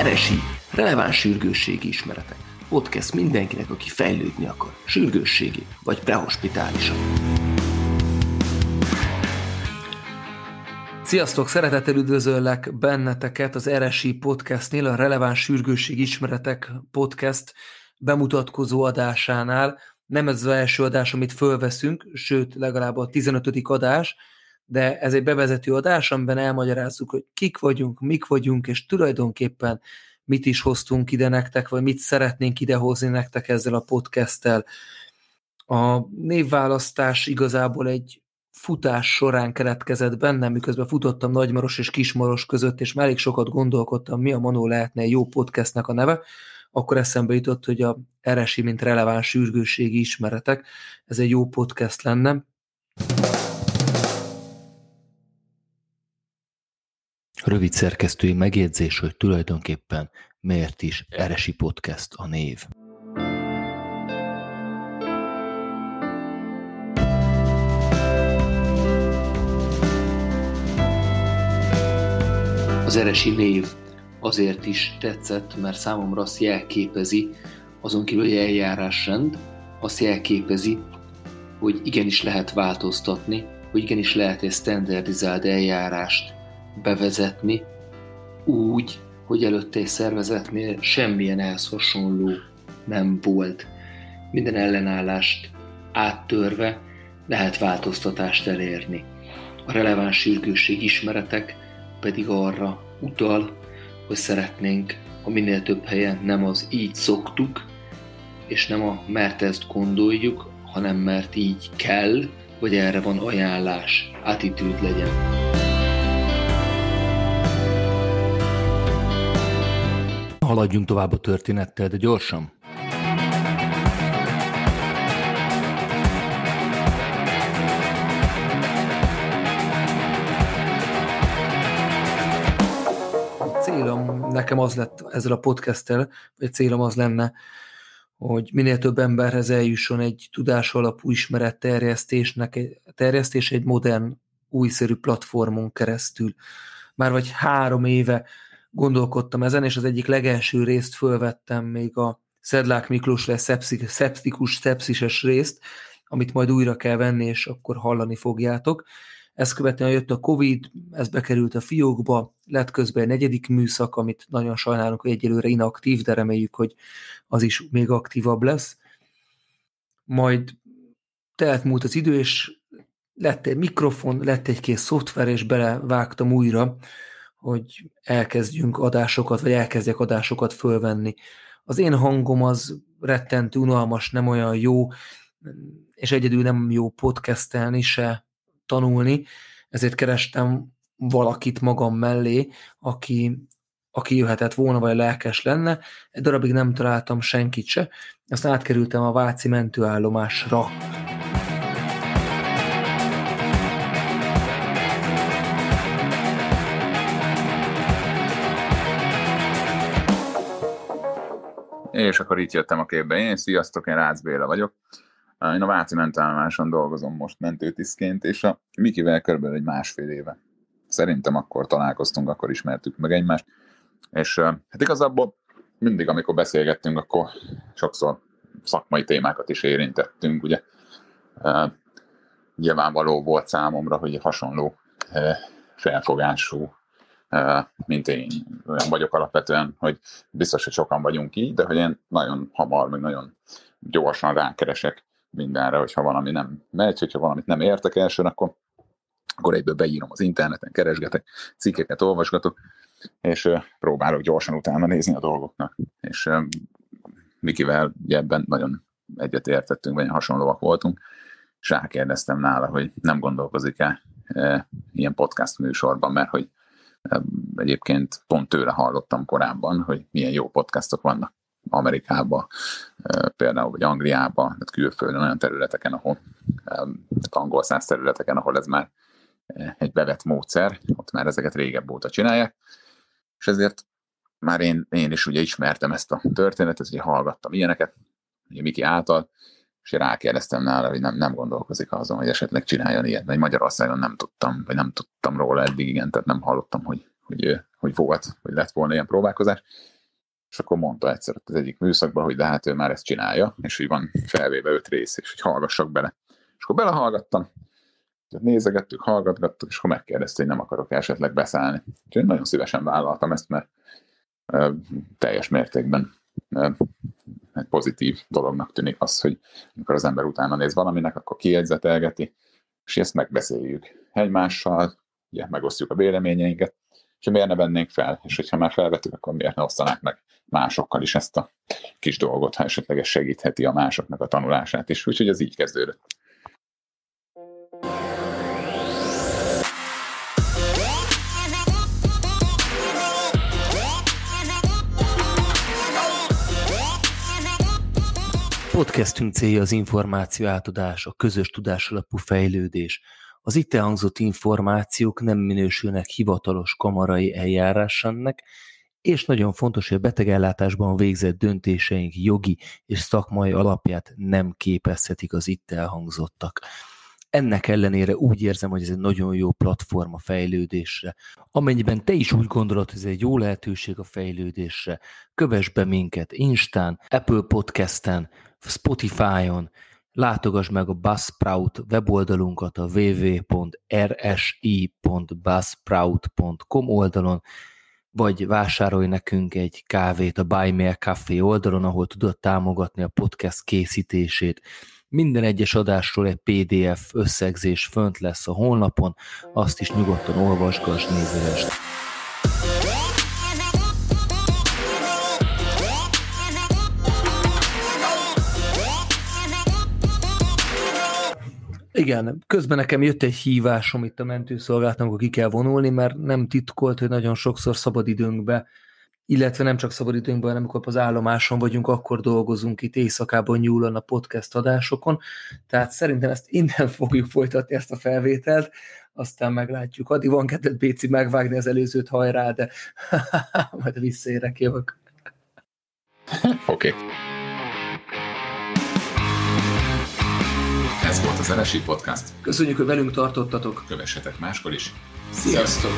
RSI, releváns sürgősségi ismeretek. Podcast mindenkinek, aki fejlődni akar, sürgősségi vagy prehospitálisan. Sziasztok, szeretettel üdvözöllek benneteket az RSI podcastnél, a releváns sürgősségi ismeretek podcast bemutatkozó adásánál. Nem ez az első adás, amit fölveszünk, sőt legalább a 15. adás, de ez egy bevezető adás, amiben elmagyarázzuk, hogy kik vagyunk, mik vagyunk, és tulajdonképpen mit is hoztunk ide nektek, vagy mit szeretnénk idehozni nektek ezzel a podcasttel. A névválasztás igazából egy futás során keletkezett bennem, miközben futottam Nagymaros és Kismaros között, és már elég sokat gondolkodtam, mi a manó lehetne egy jó podcastnek a neve, akkor eszembe jutott, hogy a RSI, mint releváns sürgősségi ismeretek, ez egy jó podcast lenne. Rövid szerkesztői megjegyzés, hogy tulajdonképpen miért is RSI Podcast a név. Az RSI név azért is tetszett, mert számomra azt jelképezi, azon kívül, hogy eljárásrend, azt jelképezi, hogy igenis lehet változtatni, hogy igenis lehet egy standardizált eljárást bevezetni úgy, hogy előtte egy szervezetnél semmilyen ehhez hasonló nem volt. Minden ellenállást áttörve lehet változtatást elérni. A releváns sürgősség ismeretek pedig arra utal, hogy szeretnénk, ha minél több helyen nem az így szoktuk, és nem a mert ezt gondoljuk, hanem mert így kell, vagy erre van ajánlás, attitűd legyen. Haladjunk tovább a történettel, de gyorsan. Célom nekem az lett ezzel a podcasttel, vagy célom az lenne, hogy minél több emberhez eljusson egy tudás alapú ismeret terjesztés egy modern, újszerű platformon keresztül. Már vagy 3 éve gondolkodtam ezen, és az egyik legelső részt fölvettem még a Szedlák Miklós szeptikus, szepszises részt, amit majd újra kell venni, és akkor hallani fogjátok. Ezt követően jött a Covid, ez bekerült a fiókba, lett közben egy 4. műszak, amit nagyon sajnálunk, hogy egyelőre inaktív, de reméljük, hogy az is még aktívabb lesz. Majd telt múlt az idő, és lett egy mikrofon, lett egy kész szoftver, és belevágtam újra, hogy elkezdjünk adásokat, vagy elkezdjek adásokat fölvenni. Az én hangom az rettentő unalmas, nem olyan jó, és egyedül nem jó podcastelni, se tanulni, ezért kerestem valakit magam mellé, aki jöhetett volna, vagy lelkes lenne. Egy darabig nem találtam senkit se, aztán átkerültem a váci mentőállomásra. És akkor itt jöttem a képbe. Sziasztok, én Rácz Béla vagyok. Én a váci mentőállomáson dolgozom most mentőtisztként, és a Mikivel körülbelül egy 1,5 éve. Szerintem akkor találkoztunk, akkor ismertük meg egymást. És hát igazából mindig, amikor beszélgettünk, akkor sokszor szakmai témákat is érintettünk, ugye. Nyilvánvaló volt számomra, hogy hasonló felfogású, mint én. Olyan vagyok alapvetően, hogy biztos, hogy sokan vagyunk így, de hogy én nagyon hamar, meg nagyon gyorsan rákeresek mindenre, hogyha valami nem megy, hogyha valamit nem értek elsőn, akkor egyből beírom az interneten, keresgetek, cikkeket olvasgatok, és próbálok gyorsan utána nézni a dolgoknak. És Mikivel ebben nagyon egyetértettünk, vagy hasonlóak voltunk, és rákérdeztem nála, hogy nem gondolkozik-e ilyen podcast műsorban, mert hogy egyébként pont tőle hallottam korábban, hogy milyen jó podcastok vannak Amerikában, például, vagy Angliában, tehát külföldön olyan területeken, ahol angol száz területeken, ahol ez már egy bevett módszer, ott már ezeket régebb óta csinálják, és ezért már én is ugye ismertem ezt a történetet, hogy hallgattam ilyeneket, ugye Miki által, és rákérdeztem nála, hogy nem gondolkozik azon, hogy esetleg csináljon ilyet, mert Magyarországon nem tudtam róla eddig, igen, tehát nem hallottam, hogy volt, hogy lett volna ilyen próbálkozás, És akkor mondta egyszer az egyik műszakban, hogy de hát ő már ezt csinálja, és így van felvéve 5 rész, és hogy hallgassak bele. És akkor belehallgattam, nézegettük, hallgatgattuk, és akkor megkérdezte, hogy nem akarok esetleg beszállni. Úgyhogy nagyon szívesen vállaltam ezt, mert teljes mértékben egy pozitív dolognak tűnik az, hogy amikor az ember utána néz valaminek, akkor kijegyzetelgeti, és ezt megbeszéljük egymással, ugye megosztjuk a véleményeinket, és miért ne vennénk fel, és hogyha már felvettük, akkor miért ne osztanák meg másokkal is ezt a kis dolgot, ha esetleg ez segítheti a másoknak a tanulását is. Úgyhogy ez így kezdődött. Podcastünk célja az információ átadás, a közös tudásalapú fejlődés. Az itt elhangzott információk nem minősülnek hivatalos kamarai eljárásnak, és nagyon fontos, hogy a betegellátásban végzett döntéseink jogi és szakmai alapját nem képezhetik az itt elhangzottak. Ennek ellenére úgy érzem, hogy ez egy nagyon jó platform a fejlődésre. Amennyiben te is úgy gondolod, hogy ez egy jó lehetőség a fejlődésre, kövess be minket Instán, Apple Podcasten, Spotify-on, látogass meg a Buzzsprout weboldalunkat a www.rsi.buzzsprout.com oldalon, vagy vásárolj nekünk egy kávét a Buy Me a Café oldalon, ahol tudod támogatni a podcast készítését. Minden egyes adásról egy PDF összegzés fönt lesz a honlapon, azt is nyugodtan olvasgass, nézegest. Igen, közben nekem jött egy hívásom itt a mentőszolgálatnak, amikor ki kell vonulni, mert nem titkolt, hogy nagyon sokszor szabadidőnkben, illetve nem csak szabadidőnkben, hanem amikor az állomáson vagyunk, akkor dolgozunk itt éjszakában nyúlon a podcast adásokon, tehát szerintem ezt innen fogjuk folytatni, ezt a felvételt, aztán meglátjuk. Addig van kedved, Béci, megvágni az előzőt, hajrá, de majd visszaérek, jövök. Oké. Ez volt az RSI Podcast. Köszönjük, hogy velünk tartottatok. Kövessetek máskor is. Sziasztok!